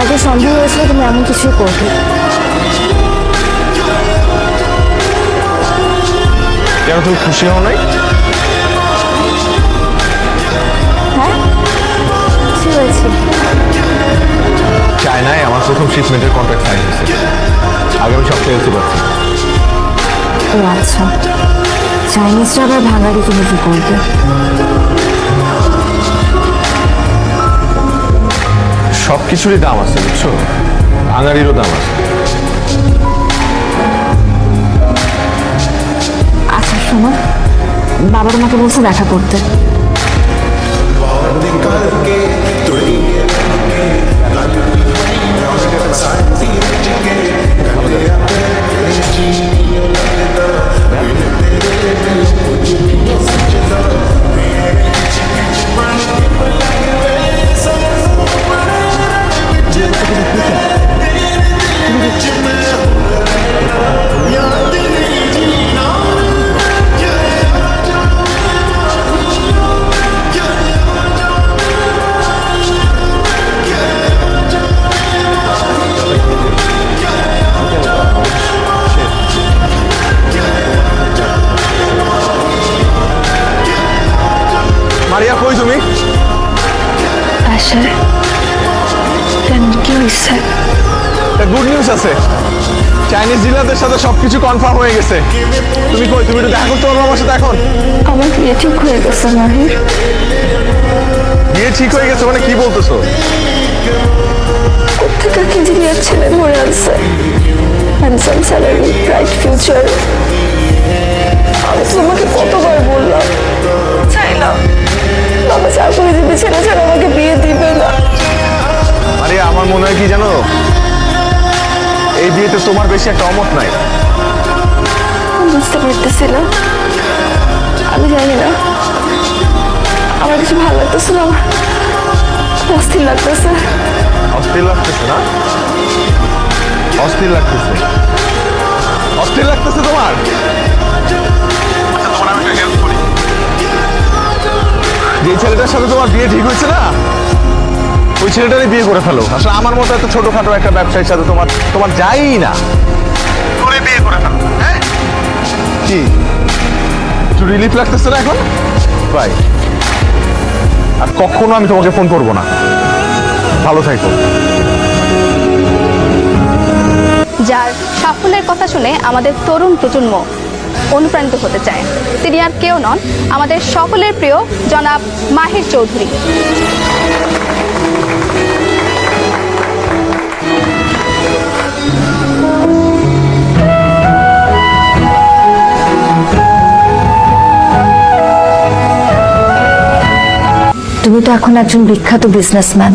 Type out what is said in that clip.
আগে সন্দেহ হয়েছিল তুমি এমন কিছুই করবে। কেন তুমি খুশি হও নাই? হ্যাঁ, খুশি হয়েছি। চায়নায় আমার প্রথম শিপমেন্টের কন্ট্রাক্ট সাইন হয়েছে, আগামী সপ্তাহে এসে পাচ্ছি। ও আচ্ছা, চাইনিজরা আবার ভাঙারি তুমি কি করবে? সব কিছুরই দাম আছে বুঝছো, ভাঙারিরও দাম আছে। আচ্ছা শোনো, বাবা তোমাকে বলছে দেখা করতে। মারিয়া কই তুমি? আশা কেন, কি হয়েছে? গুড নিউজ আছে, চাইনিজ ডিলারদের সাথে সবকিছু কনফার্ম হয়ে গেছে। তুমি কই? তুমি একটু দেখা করতে পারবো আমার সাথে এখন? আমার বিয়ে ঠিক হয়ে গেছে মাহির। বিয়ে ঠিক হয়ে গেছে মানে কি বলতেছো? কোথেকে কি ইঞ্জিনিয়ার ছেলে মরে আছে, হ্যান্ডসাম স্যালারি, ব্রাইট ফিউচার। আমি তোমাকে কতবার বললাম, চাইলাম বাবা চাকরিজীবী ছেলে ছাড়া আমাকে বিয়ে দিবে না। আরে আমার মনে হয় কি জানো, এই বিয়েতে তোমার বেশি একটা অমত নাই। বুঝতে পারতেছি না, আমি জানি না, আমার কিছু ভালো লাগতেছে না, আমার অস্থির লাগতেছে। অস্থির লাগতেছে না? অস্থির লাগতেছে, অস্থির লাগতেছে তোমার? যে ছেলেটার সাথে তোমার বিয়ে ঠিক হয়েছে না, ওই ছেলেটারই বিয়ে করে ফেলো। আসলে আমার মতো এত ছোটখাটো একটা ব্যবসায়ীর সাথে তোমার তোমার যাই না, তোরে বিয়ে করে ফেলো। হ্যাঁ কি একটু রিলিফ লাগতেছে না এখন? বাই, আর কখনো আমি তোমাকে ফোন করবো না। ভালো থাকো। যার সাফল্যের কথা শুনে আমাদের তরুণ প্রজন্ম অনুপ্রাণিত হতে চায়, তিনি আর কেউ নন, আমাদের সকলের প্রিয় জনাব মাহির চৌধুরী। তুমি তো এখন একজন বিখ্যাত বিজনেসম্যান,